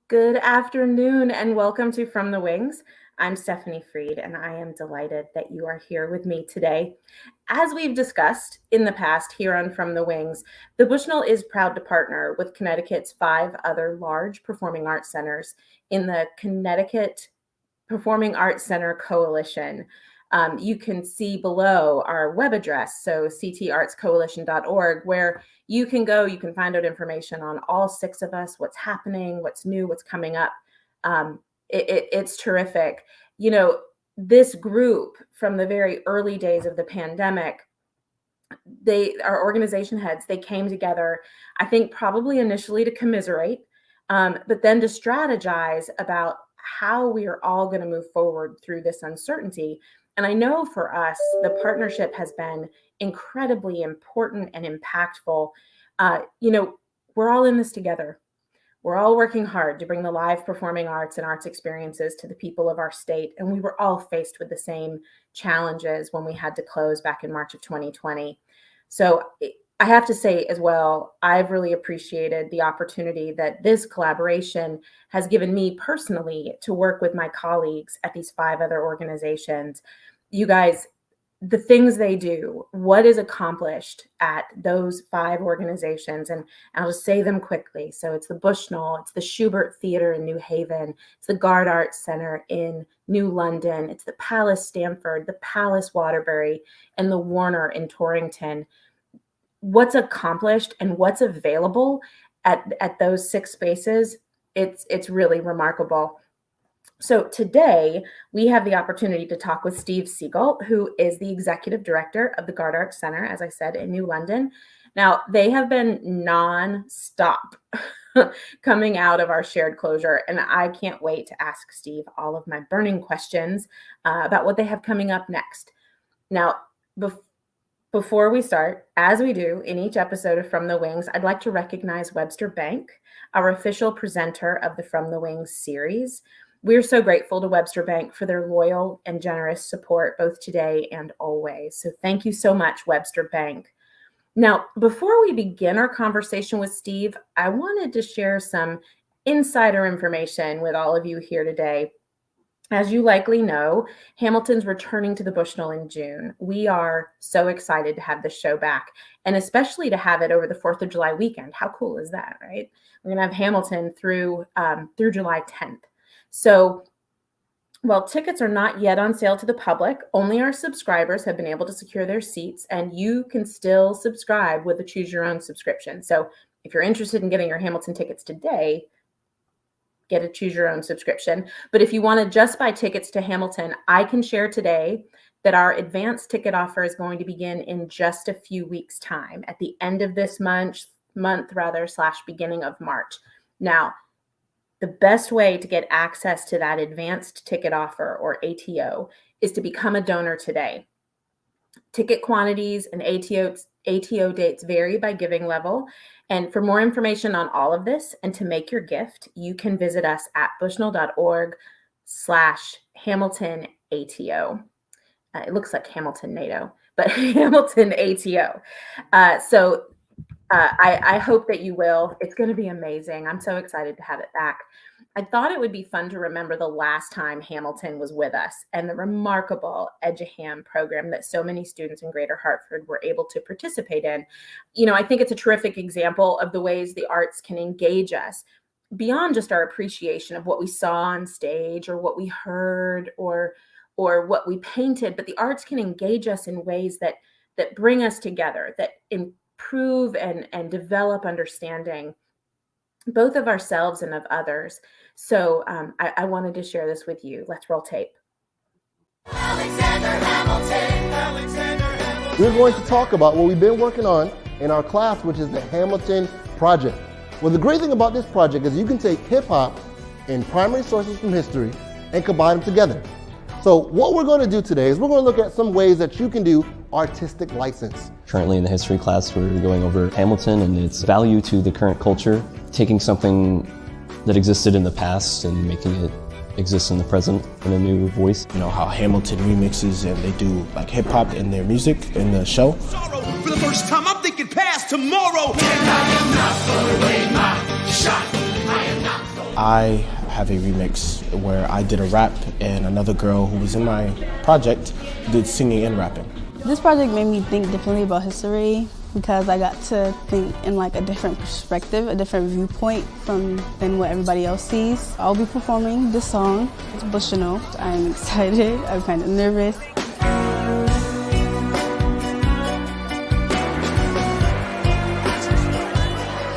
Good afternoon and welcome to From the Wings. I'm Stephanie Freed and I am delighted that you are here with me today. As we've discussed in the past here on From the Wings, the Bushnell is proud to partner with Connecticut's 5 other large performing arts centers in the Connecticut Performing Arts Center Coalition. You can see below our web address, so ctartscoalition.org, where you can go, you can find out information on all 6 of us, what's happening, what's new, what's coming up. It's terrific. You know, this group from the very early days of the pandemic, our organization heads, they came together, I think probably initially to commiserate, but then to strategize about how we are all going to move forward through this uncertainty. And I know for us, the partnership has been incredibly important and impactful. We're all in this together. We're all working hard to bring the live performing arts and arts experiences to the people of our state. And we were all faced with the same challenges when we had to close back in March of 2020. So I have to say as well, I've really appreciated the opportunity that this collaboration has given me personally to work with my colleagues at these 5 other organizations. You guys, the things they do, what is accomplished at those 5 organizations, and I'll just say them quickly. So it's the Bushnell, it's the Schubert Theater in New Haven, it's the Garde Arts Center in New London, it's the Palace Stamford, the Palace Waterbury, and the Warner in Torrington. What's accomplished and what's available at those 6 spaces, it's really remarkable. So today we have the opportunity to talk with Steve Sigel, who is the executive director of the Garde Arts Center, as I said, in New London. Now, they have been non-stop coming out of our shared closure, and I can't wait to ask Steve all of my burning questions about what they have coming up next. Now, before we start, as we do in each episode of From the Wings, I'd like to recognize Webster Bank, our official presenter of the From the Wings series. We're so grateful to Webster Bank for their loyal and generous support both today and always. So thank you so much, Webster Bank. Now, before we begin our conversation with Steve, I wanted to share some insider information with all of you here today. As you likely know, Hamilton's returning to the Bushnell in June. We are so excited to have the show back, and especially to have it over the 4th of July weekend. How cool is that, right? We're going to have Hamilton through July 10th. So while tickets are not yet on sale to the public, only our subscribers have been able to secure their seats, and you can still subscribe with a choose your own subscription. So if you're interested in getting your Hamilton tickets today, get a choose your own subscription. But if you want to just buy tickets to Hamilton, I can share today that our advanced ticket offer is going to begin in just a few weeks' time, at the end of this month / beginning of March. Now, the best way to get access to that advanced ticket offer, or ATO, is to become a donor today. Ticket quantities and ATO dates vary by giving level. And for more information on all of this and to make your gift, you can visit us at bushnell.org/Hamilton ATO. It looks like Hamilton NATO, but Hamilton ATO. I hope that you will. It's going to be amazing. I'm so excited to have it back. I thought it would be fun to remember the last time Hamilton was with us and the remarkable Edgeham program that so many students in Greater Hartford were able to participate in. You know, I think it's a terrific example of the ways the arts can engage us beyond just our appreciation of what we saw on stage or what we heard or what we painted, but the arts can engage us in ways that bring us together, that improve and develop understanding both of ourselves and of others. So I wanted to share this with you. Let's roll tape. Alexander Hamilton. We're going to talk about what we've been working on in our class, which is the Hamilton Project. Well, the great thing about this project is you can take hip hop and primary sources from history and combine them together. So what we're going to do today is we're going to look at some ways that you can do artistic license. Currently in the history class, we're going over Hamilton and its value to the current culture, taking something that existed in the past and making it exist in the present in a new voice. You know how Hamilton remixes and they do like hip hop in their music in the show. Sorrow, for the first time I'm thinking past tomorrow. And I am not throwing away my shot. I am not throwing I have a remix where I did a rap and another girl who was in my project did singing and rapping. This project made me think differently about history because I got to think in like a different perspective, a different viewpoint than what everybody else sees. I'll be performing this song. It's Bushnell. I'm excited. I'm kind of nervous.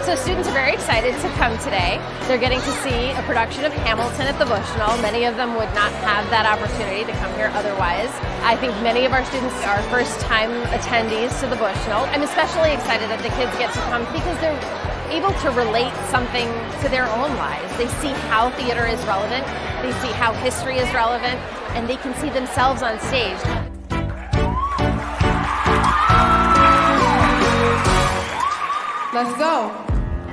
So students are very excited to come today. They're getting to see a production of Hamilton at the Bushnell. Many of them would not have that opportunity to come here otherwise. I think many of our students are first-time attendees to the Bushnell. I'm especially excited that the kids get to come because they're able to relate something to their own lives. They see how theater is relevant, they see how history is relevant, and they can see themselves on stage. Let's go.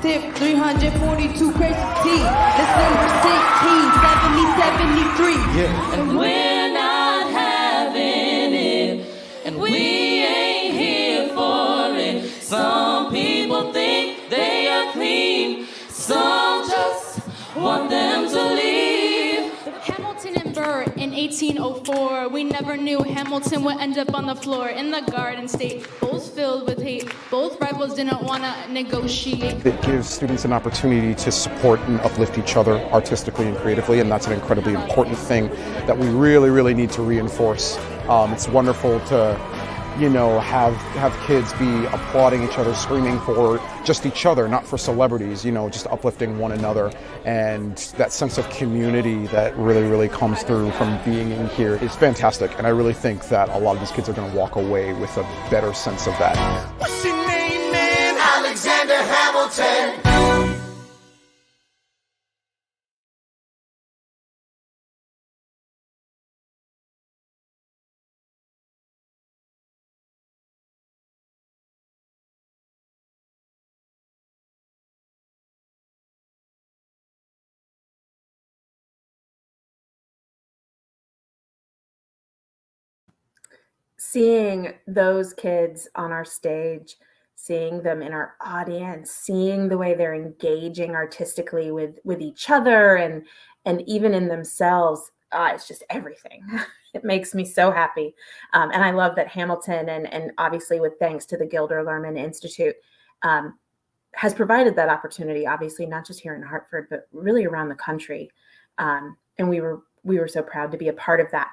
Tip 342 crazy T. December 16, 7073. Yeah. And we're not having it, and we ain't here for it. Some people think they are clean, some just want them to leave. Hamilton and Burr in 1804. We never knew Hamilton would end up on the floor in the Garden State, both filled with hate. Both rivals didn't want to negotiate. It gives students an opportunity to support and uplift each other artistically and creatively, and that's an incredibly important thing that we really, really need to reinforce. It's wonderful to, have kids be applauding each other, screaming for just each other, not for celebrities, just uplifting one another. And that sense of community that really, really comes through from being in here is fantastic. And I really think that a lot of these kids are going to walk away with a better sense of that. What's your name, man? Alexander Hamilton. Seeing those kids on our stage, seeing them in our audience, seeing the way they're engaging artistically with each other and even in themselves, it's just everything. It makes me so happy. And I love that Hamilton and obviously with thanks to the Gilder Lehrman Institute has provided that opportunity, obviously not just here in Hartford, but really around the country. And we were so proud to be a part of that.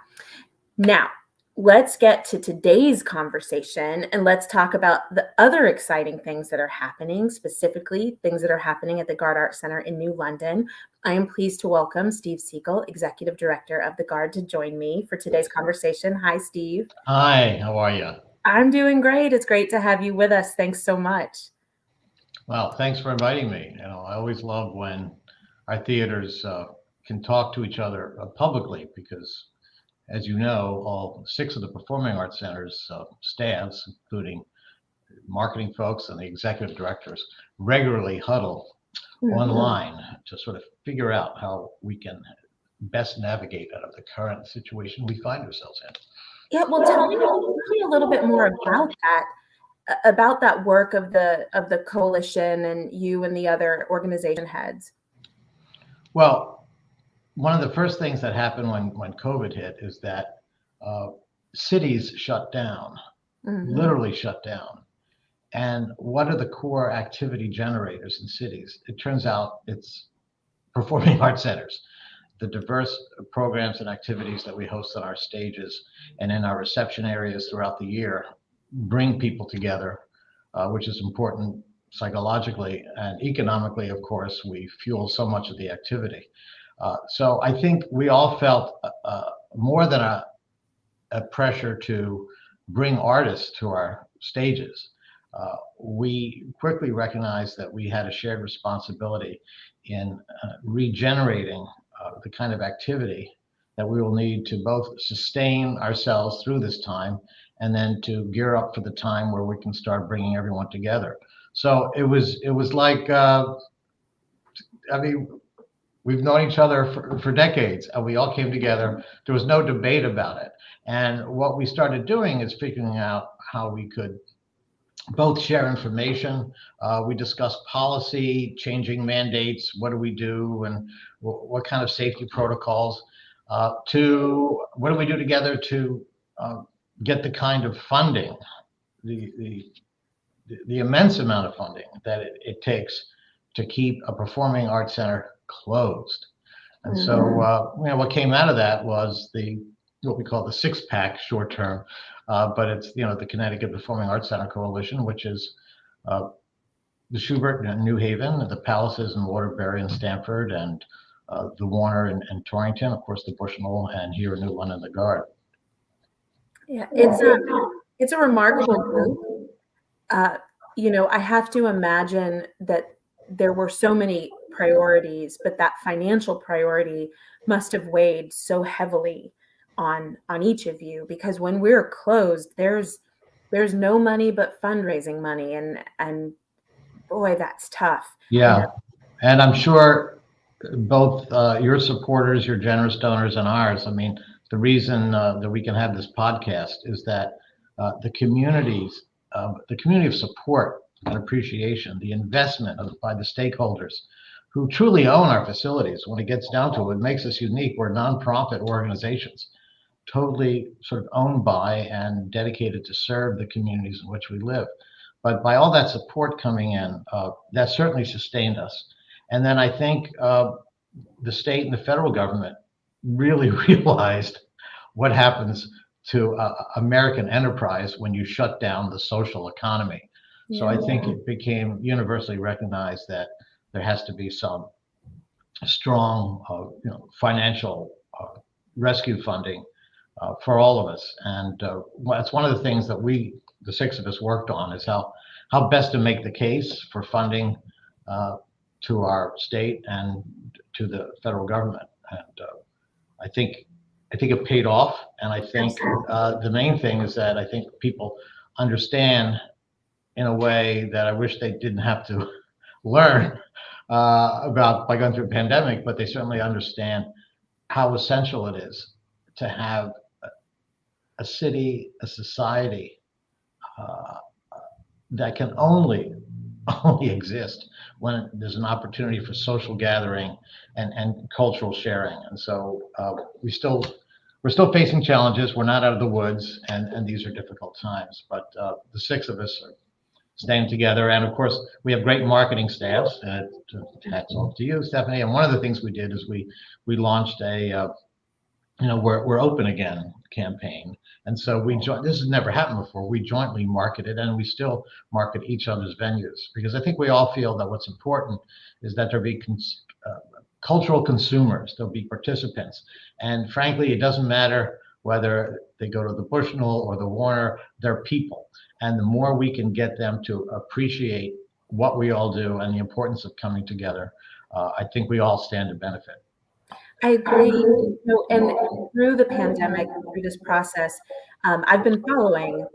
Now, let's get to today's conversation and let's talk about the other exciting things that are happening, specifically things that are happening at the Garde Arts Center in New London. I am pleased to welcome Steve Sigel, Executive Director of the Garde, to join me for today's conversation. Hi, Steve. Hi, how are you? I'm doing great. It's great to have you with us. Thanks so much. Well, thanks for inviting me. I always love when our theaters can talk to each other publicly because, as you know, all 6 of the Performing Arts Center's staffs, including marketing folks and the executive directors, regularly huddle online to sort of figure out how we can best navigate out of the current situation we find ourselves in. Yeah, well, tell me a little bit more about that work of the coalition and you and the other organization heads. Well, one of the first things that happened when COVID hit is that cities shut down, literally shut down. And what are the core activity generators in cities? It turns out it's performing arts centers. The diverse programs and activities that we host on our stages and in our reception areas throughout the year bring people together, which is important psychologically and economically. Of course, we fuel so much of the activity. So I think we all felt more than a pressure to bring artists to our stages. We quickly recognized that we had a shared responsibility in regenerating the kind of activity that we will need to both sustain ourselves through this time and then to gear up for the time where we can start bringing everyone together. So it was like, we've known each other for decades and we all came together. There was no debate about it. And what we started doing is figuring out how we could both share information. We discuss policy, changing mandates, what do we do, and what kind of safety protocols, to what do we do together to get the kind of funding, the immense amount of funding that it takes to keep a performing arts center closed. And so, what came out of that was what we call the six-pack short term, but it's the Connecticut Performing Arts Center Coalition, which is the Schubert in New Haven, the Palaces in Waterbury and Stamford, and the Warner in Torrington, of course, the Bushnell, and here in New London, the Garde. Yeah, it's a remarkable group. I have to imagine that there were so many priorities, but that financial priority must have weighed so heavily on each of you, because when we're closed, there's no money but fundraising money, and boy, that's tough. Yeah, and I'm sure both your supporters, your generous donors, and ours. I mean, the reason that we can have this podcast is that the community of support and appreciation, the investment by the stakeholders who truly own our facilities. When it gets down to it, makes us unique. We're nonprofit organizations, totally sort of owned by and dedicated to serve the communities in which we live. But by all that support coming in, that certainly sustained us. And then I think the state and the federal government really realized what happens to American enterprise when you shut down the social economy. Yeah. So I think it became universally recognized that there has to be some strong, financial rescue funding for all of us. And that's one of the things that the six of us, worked on, is how best to make the case for funding to our state and to the federal government. And I think it paid off. And I think the main thing is that I think people understand in a way that I wish they didn't have to learn about by going through a pandemic, but they certainly understand how essential it is to have a city, a society that can only exist when there's an opportunity for social gathering and cultural sharing. And so we're still facing challenges. We're not out of the woods, and these are difficult times. But the six of us are staying together, and of course we have great marketing staffs. Hats off to you, Stephanie. And one of the things we did is we launched a we're open again campaign. And so this has never happened before. We jointly marketed, and we still market each other's venues, because I think we all feel that what's important is that there be cultural consumers, there'll be participants. And frankly, it doesn't matter whether they go to the Bushnell or the Warner, they're people. And the more we can get them to appreciate what we all do and the importance of coming together, I think we all stand to benefit. I agree. And through the pandemic, through this process, I've been following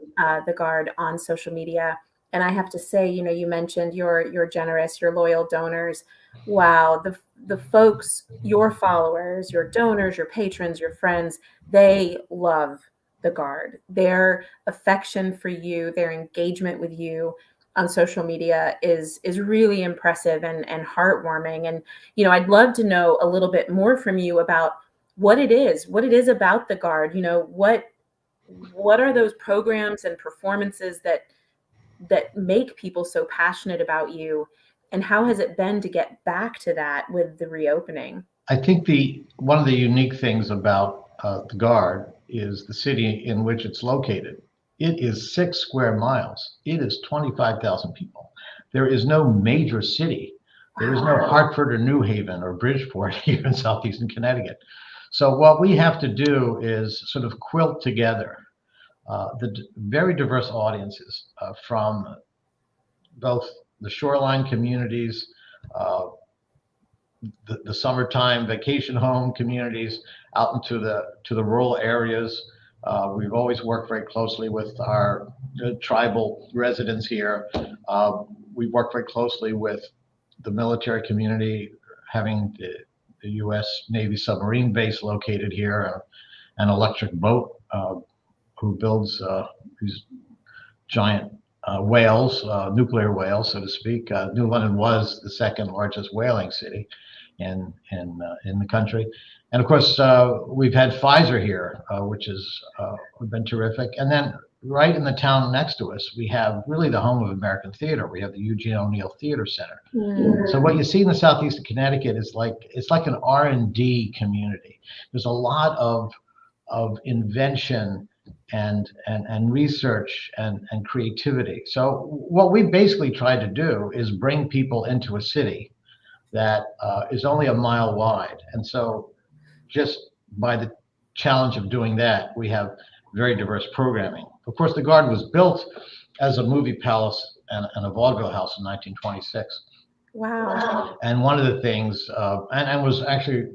the Garde on social media, and I have to say, you mentioned your generous, your loyal donors. Wow, the folks, your followers, your donors, your patrons, your friends, they love the Garde. Their affection for you, their engagement with you on social media is really impressive and heartwarming. And I'd love to know a little bit more from you about what it is about the Garde. What are those programs and performances that make people so passionate about you, and how has it been to get back to that with the reopening? I think one of the unique things about the Garde is the city in which it's located. It is 6 square miles. It is 25,000 people. There is no major city. There is no Hartford or New Haven or Bridgeport here in southeastern Connecticut. So what we have to do is sort of quilt together the very diverse audiences from both the shoreline communities, the summertime vacation home communities, out into the rural areas. We've always worked very closely with our tribal residents here. We've worked very closely with the military community, having the U.S. Navy submarine base located here, an electric boat who builds these giant whales, nuclear whales, so to speak. New London was the second largest whaling city in the country, and of course we've had Pfizer here, which has been terrific. And then right in the town next to us, we have really the home of American theater. We have the Eugene O'Neill Theater Center. So what you see in the southeast of Connecticut is it's like an R&D community. There's a lot of invention and research and creativity. So what we basically try to do is bring people into a city that is only a mile wide. And so just by the challenge of doing that, we have very diverse programming. Of course, the Garde was built as a movie palace and a vaudeville house in 1926. Wow. And one of the things, and was actually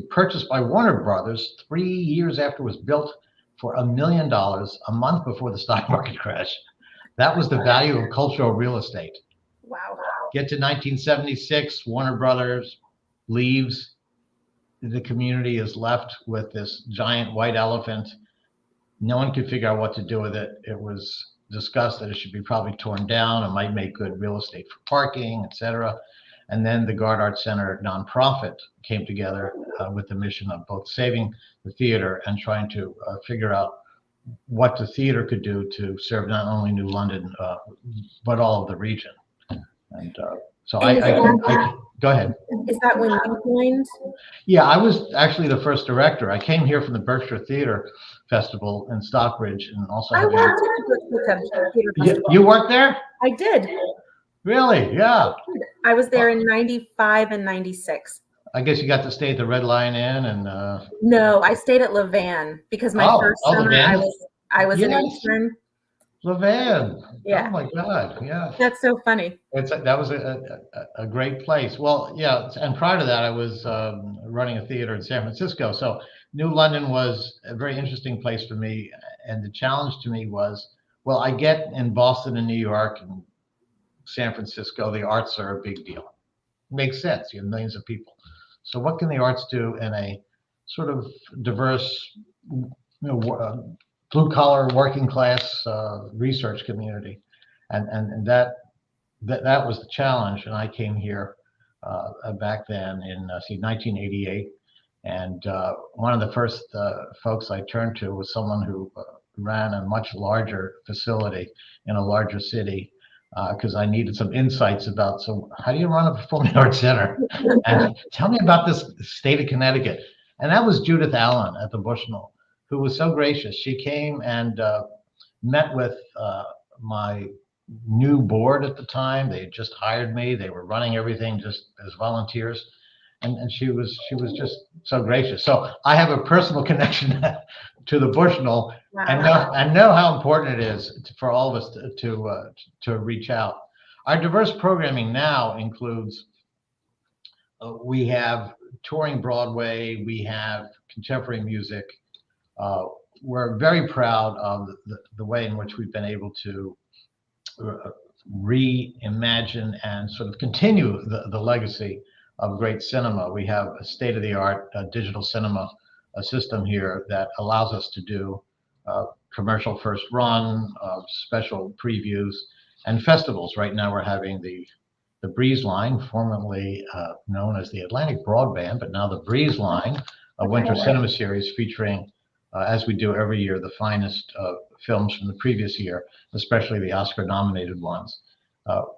purchased by Warner Brothers 3 years after it was built for $1 million, a month before the stock market crash. That was the value of cultural real estate. Wow. Get to 1976, Warner Brothers leaves. The community is left with this giant white elephant. No one could figure out what to do with it. It was discussed that it should be probably torn down. It might make good real estate for parking, etc. And then the Garde Arts Center nonprofit came together with the mission of both saving the theater and trying to figure out what the theater could do to serve not only New London, but all of the region. And so I go ahead. Is that when you joined? Yeah, I was actually the first director. I came here from the Berkshire Theater Festival in Stockbridge, and also I worked at the Berkshire Theater Festival. You worked there? I did. Really? Yeah. I was there in 95 and 96. I guess you got to stay at the Red Lion Inn and No, I stayed at Levan because my first summer I was an intern. Levan. Yeah. Oh my God. Yeah. That's so funny. That was a great place. Well, yeah, and prior to that, I was running a theater in San Francisco. So New London was a very interesting place for me, and the challenge to me was, well, I get in Boston and New York and San Francisco, the arts are a big deal. It makes sense. You have millions of people. So what can the arts do in a sort of diverse, blue collar, working class research community? And that was the challenge. And I came here back then in 1988. And one of the first folks I turned to was someone who ran a much larger facility in a larger city, because I needed some insights about, so how do you run a performing arts center? And tell me about this state of Connecticut. And that was Judith Allen at the Bushnell, who was so gracious. She came and met with my new board at the time. They had just hired me. They were running everything just as volunteers. And she was just so gracious. So I have a personal connection to the Bushnell. Wow. I know how important it is for all of us to reach out. Our diverse programming now includes, we have touring Broadway, we have contemporary music. We're very proud of the way in which we've been able to reimagine and sort of continue the legacy of great cinema. We have a state-of-the-art digital cinema system here that allows us to do commercial first run, special previews, and festivals. Right now we're having the Breeze Line, formerly known as the Atlantic Broadband, but now the Breeze Line, a winter cinema series featuring, as we do every year, the finest films from the previous year, especially the Oscar-nominated ones.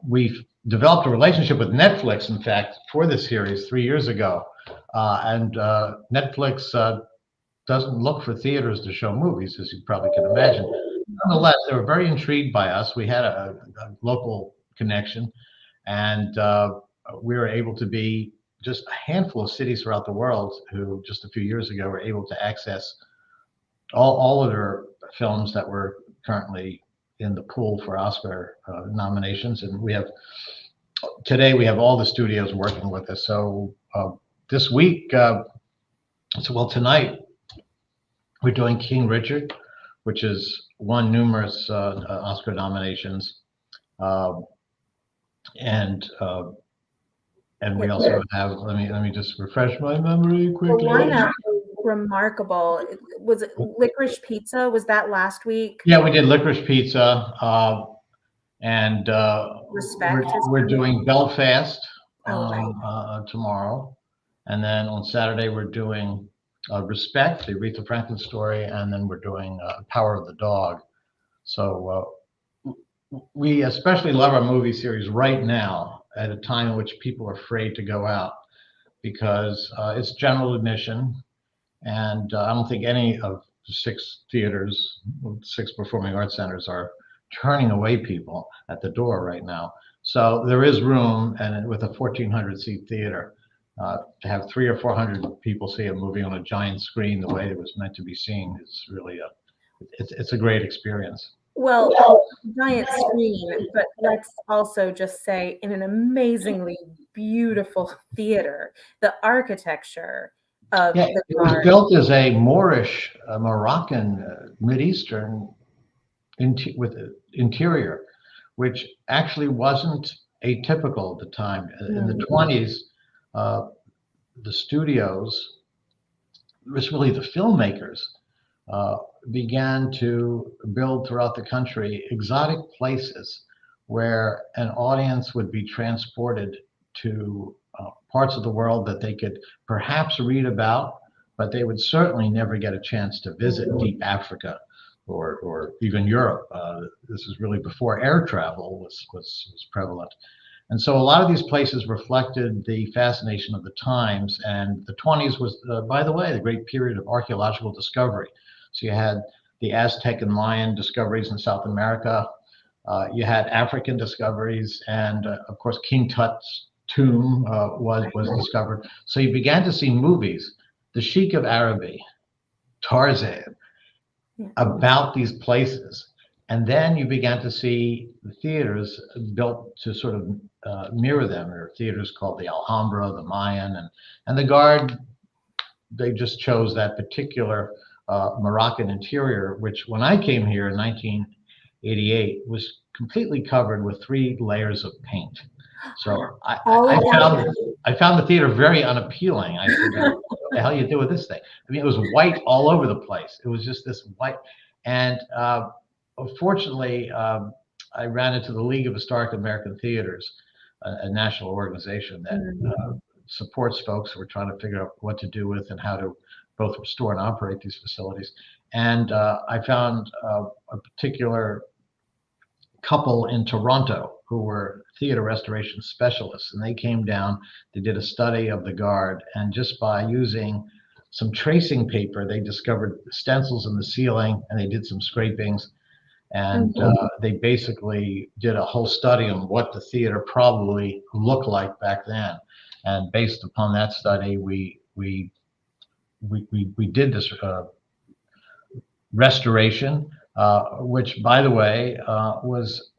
We've developed a relationship with Netflix, in fact, for this series 3 years ago. And Netflix doesn't look for theaters to show movies, as you probably can imagine. Nonetheless, they were very intrigued by us. We had a local connection, and we were able to be just a handful of cities throughout the world who just a few years ago were able to access all of their films that were currently in the pool for Oscar nominations. And today we have all the studios working with us. So this week, tonight, we're doing King Richard, which has won numerous Oscar nominations. And we also have, let me just refresh my memory quickly. The lineup was remarkable. Was it Licorice Pizza? Was that last week? Yeah, we did Licorice Pizza. And Respect. we're doing Belfast Oh, tomorrow, and then on Saturday we're doing Respect, the Aretha Franklin story, and then we're doing Power of the Dog. So we especially love our movie series right now at a time in which people are afraid to go out because it's general admission, and I don't think any of the 6 theaters, 6 performing arts centers are turning away people at the door right now. So there is room, and with a 1,400 seat theater, to have 300 or 400 people see a movie on a giant screen the way it was meant to be seen is really it's a great experience. well, giant screen, but let's also just say in an amazingly beautiful theater, the architecture of Yeah, the it was Garde. built as a Moorish, Moroccan, Mid-Eastern with interior, which actually wasn't atypical at the time. In the 20s, the studios, it was really the filmmakers, began to build throughout the country exotic places where an audience would be transported to parts of the world that they could perhaps read about, but they would certainly never get a chance to visit deep Africa or even Europe. This is really before air travel was prevalent. And so a lot of these places reflected the fascination of the times. And the 20s was, by the way, the great period of archaeological discovery. So you had the Aztec and Mayan discoveries in South America. You had African discoveries, and of course, King Tut's tomb was discovered. So you began to see movies, The Sheik of Araby, Tarzan, about these places. And then you began to see the theaters built to sort of mirror them. There are theaters called the Alhambra, the Mayan, and the Garde. They just chose that particular Moroccan interior, which when I came here in 1988 was completely covered with 3 layers of paint. So I found the theater very unappealing. I said, what the hell you do with this thing? I mean, it was white all over the place. It was just this white. And fortunately, I ran into the League of Historic American Theaters, a national organization that supports folks who are trying to figure out what to do with and how to both restore and operate these facilities. And I found a particular couple in Toronto who were theater restoration specialists, and they came down, they did a study of the Garde, and just by using some tracing paper, they discovered stencils in the ceiling, and they did some scrapings, and they basically did a whole study on what the theater probably looked like back then. And based upon that study, we did this restoration, which, by the way, was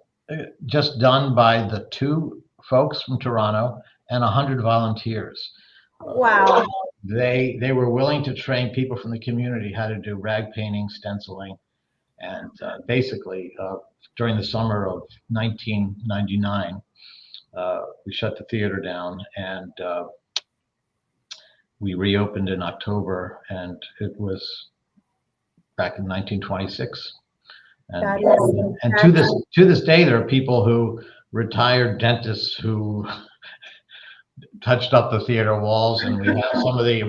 just done by the 2 folks from Toronto and 100 volunteers. Wow. They were willing to train people from the community how to do rag painting, stenciling, and basically during the summer of 1999, we shut the theater down, and we reopened in October, and it was back in 1926. And to this day, there are people who retired dentists who touched up the theater walls, and we have some of the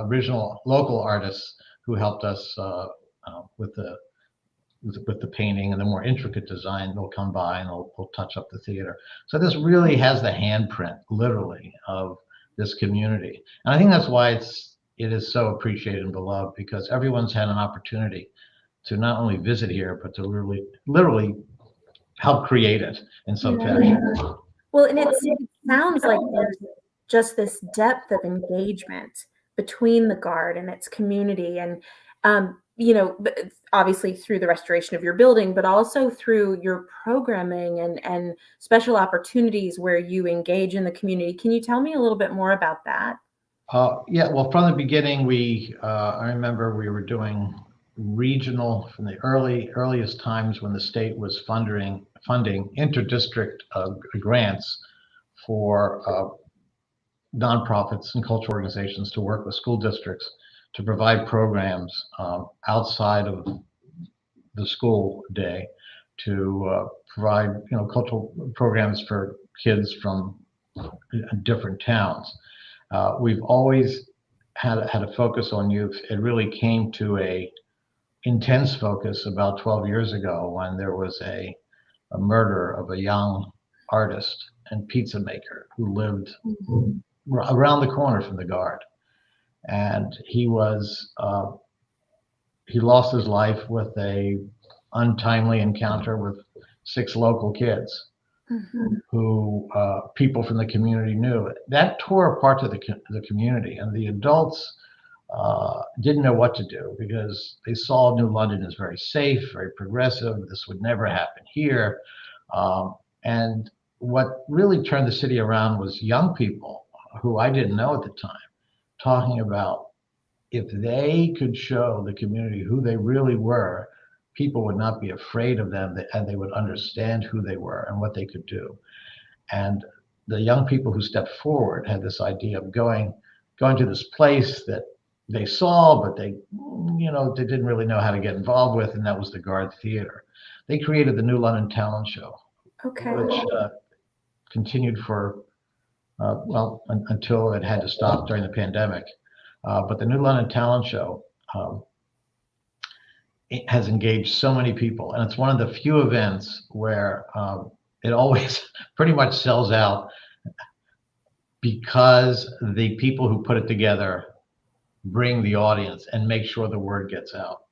original local artists who helped us with the painting and the more intricate design. They'll come by and they'll touch up the theater. So this really has the handprint, literally, of this community, and I think that's why it is so appreciated and beloved, because everyone's had an opportunity to not only visit here, but to really, literally help create it in some fashion. Well, and it sounds like there's just this depth of engagement between the Garde and its community, and obviously through the restoration of your building, but also through your programming and special opportunities where you engage in the community. Can you tell me a little bit more about that? Yeah, well, from the beginning, I remember we were doing regional from the earliest times when the state was funding inter-district grants for nonprofits and cultural organizations to work with school districts to provide programs outside of the school day provide cultural programs for kids from different towns. We've always had a focus on youth. It really came to a intense focus about 12 years ago when there was a murder of a young artist and pizza maker who lived around the corner from the Garde, and he lost his life with a untimely encounter with 6 local kids who people from the community knew. That tore apart the community, and the adults didn't know what to do because they saw New London as very safe, very progressive. This would never happen here. And what really turned the city around was young people who I didn't know at the time talking about if they could show the community who they really were, people would not be afraid of them, and they would understand who they were and what they could do. And the young people who stepped forward had this idea of going to this place that they saw, but they didn't really know how to get involved with, and that was the Garde Theater. They created the New London Talent Show, which continued for until it had to stop during the pandemic. But the New London Talent Show it has engaged so many people, and it's one of the few events where it always pretty much sells out because the people who put it together bring the audience and make sure the word gets out.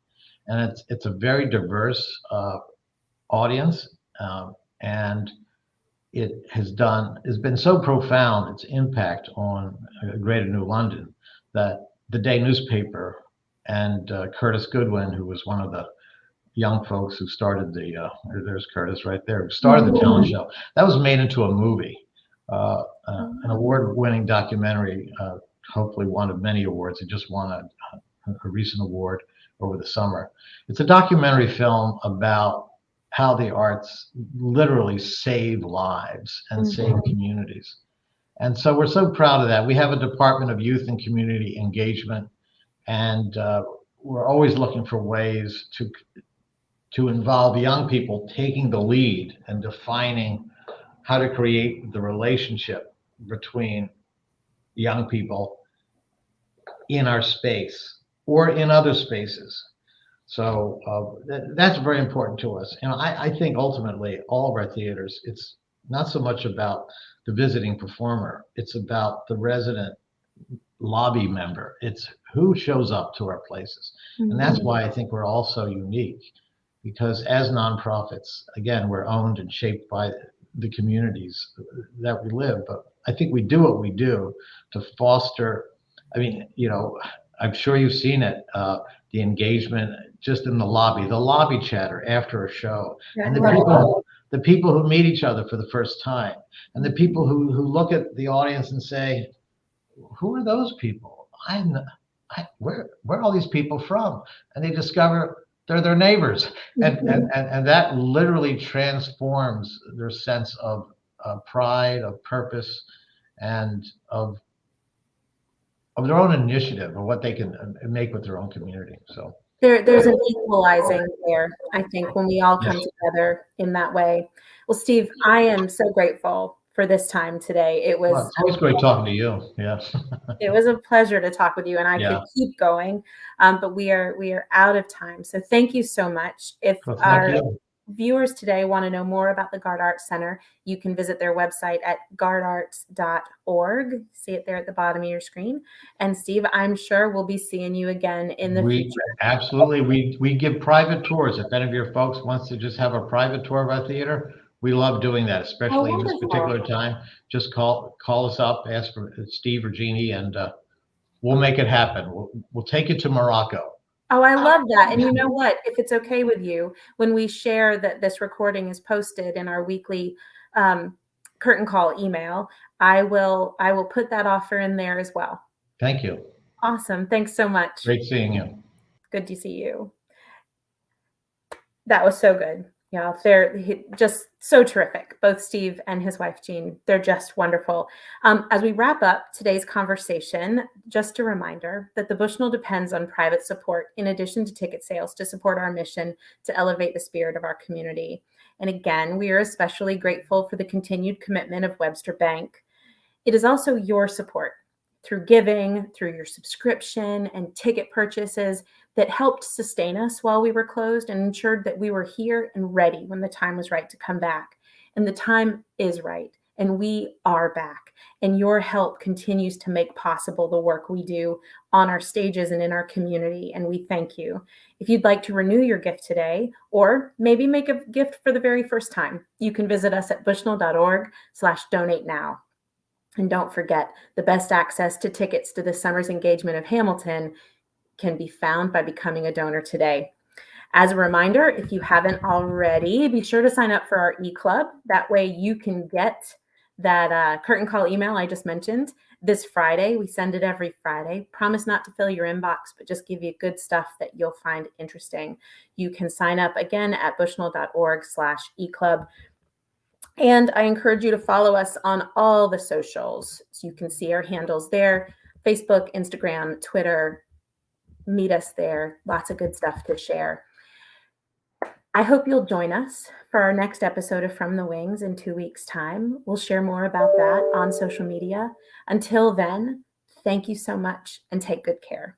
And it's a very diverse audience, and it has been so profound, its impact on Greater New London, that the Day newspaper and Curtis Goodwin, who was one of the young folks who started there's Curtis right there, who started the talent show, that was made into a movie, an award-winning documentary, hopefully won many awards. It just won a recent award over the summer. It's a documentary film about how the arts literally save lives and save communities. And so we're so proud of that. We have a Department of Youth and Community Engagement, and we're always looking for ways to involve young people taking the lead and defining how to create the relationship between young people in our space or in other spaces. So that's very important to us. And I think ultimately all of our theaters, it's not so much about the visiting performer, it's about the resident lobby member. It's who shows up to our places. And that's why I think we're all so unique, because as nonprofits, again, we're owned and shaped by the communities that we live. But I think we do what we do to foster, I'm sure you've seen it, the engagement just in the lobby chatter after a show, and the people who meet each other for the first time, and the people who look at the audience and say, who are those people? Where are all these people from? And they discover they're their neighbors, and that literally transforms their sense of pride, of purpose, and of their own initiative, of what they can make with their own community. So there's an equalizing there, I think, when we all come together in that way. Well, Steve, I am so grateful for this time today. It's always great talking to you. Yeah. It was a pleasure to talk with you, and I could keep going, but we are out of time. So thank you so much. If our viewers today want to know more about the Garde Arts Center, you can visit their website at gardearts.org. See it there at the bottom of your screen. And Steve, I'm sure we'll be seeing you again in the future. Absolutely. We give private tours. If any of your folks wants to just have a private tour of our theater, we love doing that, especially in this particular time. Just call us up, ask for Steve or Jeannie, and we'll make it happen. We'll take you to Morocco. Oh, I love that. And you know what? If it's okay with you, when we share that this recording is posted in our weekly curtain call email, I will put that offer in there as well. Thank you. Awesome. Thanks so much. Great seeing you. Good to see you. That was so good. Yeah, they're just so terrific. Both Steve and his wife, Jean, they're just wonderful. As we wrap up today's conversation, just a reminder that the Bushnell depends on private support in addition to ticket sales to support our mission to elevate the spirit of our community. And again, we are especially grateful for the continued commitment of Webster Bank. It is also your support through giving, through your subscription and ticket purchases that helped sustain us while we were closed and ensured that we were here and ready when the time was right to come back. And the time is right, and we are back. And your help continues to make possible the work we do on our stages and in our community, and we thank you. If you'd like to renew your gift today, or maybe make a gift for the very first time, you can visit us at bushnell.org/donate now. And don't forget, the best access to tickets to this summer's engagement of Hamilton can be found by becoming a donor today. As a reminder, if you haven't already, be sure to sign up for our e-club. That way you can get that curtain call email I just mentioned this Friday. We send it every Friday. Promise not to fill your inbox, but just give you good stuff that you'll find interesting. You can sign up again at bushnell.org/e-club. And I encourage you to follow us on all the socials. So you can see our handles there: Facebook, Instagram, Twitter. Meet us there. Lots of good stuff to share. I hope you'll join us for our next episode of From the Wings in 2 weeks' time. We'll share more about that on social media. Until then, thank you so much and take good care.